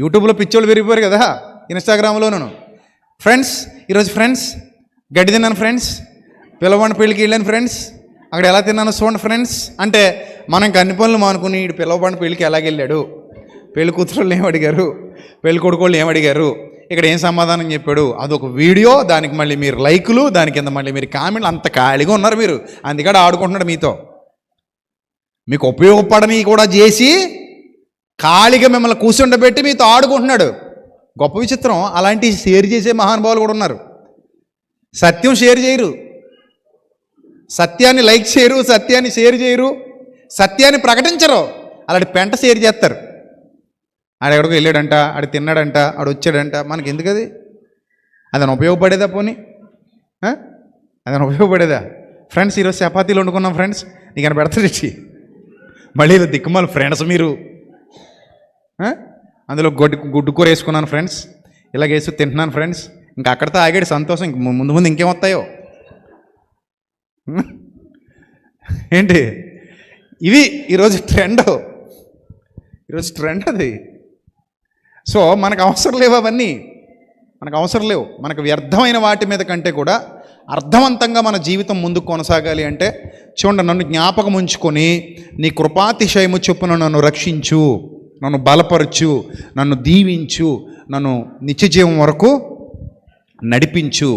యూట్యూబ్లో పిచ్చోళ్ళు పెరిగిపోయారు కదా, ఇన్స్టాగ్రామ్లోనూ. ఫ్రెండ్స్ ఈరోజు ఫ్రెండ్స్ గడ్డి తిన్నాను ఫ్రెండ్స్, పిల్లవాడిని పెళ్ళికి వెళ్ళాను ఫ్రెండ్స్, అక్కడ ఎలా తిన్నాను చూడండి ఫ్రెండ్స్. అంటే మనం ఇంక అన్ని పనులు మానుకుని ఇటు పిల్లవాడిని పెళ్ళికి ఎలాగెళ్ళాడు, పెళ్లి కూతురు ఏం అడిగారు, పెళ్లి కొడుకోళ్ళు ఏం అడిగారు, ఇక్కడ ఏం సమాధానం చెప్పాడు, అదొక వీడియో, దానికి మళ్ళీ మీరు లైకులు, దాని కింద మళ్ళీ మీరు కామెంట్లు. అంత ఖాళీగా ఉన్నారు మీరు, అందుకని ఆడుకుంటున్నాడు మీతో. మీకు ఉపయోగపడని కూడా చేసి ఖాళీగా మిమ్మల్ని కూర్చుండబెట్టి మీతో ఆడుకుంటున్నాడు. గొప్ప విచిత్రం, అలాంటి షేర్ చేసే మహానుభావులు కూడా ఉన్నారు. సత్యం షేర్ చేయరు, సత్యాన్ని లైక్ చేయరు, సత్యాన్ని షేర్ చేయరు, సత్యాన్ని ప్రకటించరు, అలాంటి పెంట షేర్ చేస్తారు. ఆడెక్కడికి వెళ్ళాడంట, ఆడు తిన్నాడంట, ఆడు వచ్చాడంట, మనకి ఎందుకు అది? అదని ఉపయోగపడేదా? పోనీ అదని ఉపయోగపడేదా? ఫ్రెండ్స్ ఈరోజు చపాతీలు వండుకున్నాం ఫ్రెండ్స్, నీకు అని పెడతాడు. మళ్ళీ ఇలా దిక్కుమాలి ఫ్రెండ్స్ మీరు. అందులో గుడ్డు కూర వేసుకున్నాను ఫ్రెండ్స్, ఇలాగేసి తింటున్నాను ఫ్రెండ్స్. ఇంకా అక్కడితో ఆగాడు సంతోషం. ఇంక ముందు ముందు ఇంకేమొస్తాయో ఏంటి? ఇవి ఈరోజు ట్రెండ్, ఈరోజు ట్రెండ్ అది. సో మనకు అవసరం లేవు అవన్నీ, మనకు అవసరం లేవు. మనకు వ్యర్థమైన వాటి మీద కంటే కూడా అర్థవంతంగా మన జీవితం ముందుకు కొనసాగాలి అంటే చూడండి, నన్ను జ్ఞాపకం ఉంచుకొని నీ కృపాతిశయము చొప్పున నన్ను రక్షించు, నన్ను బలపరచు, నన్ను దీవించు, నన్ను నిత్యజీవం వరకు నడిపించు.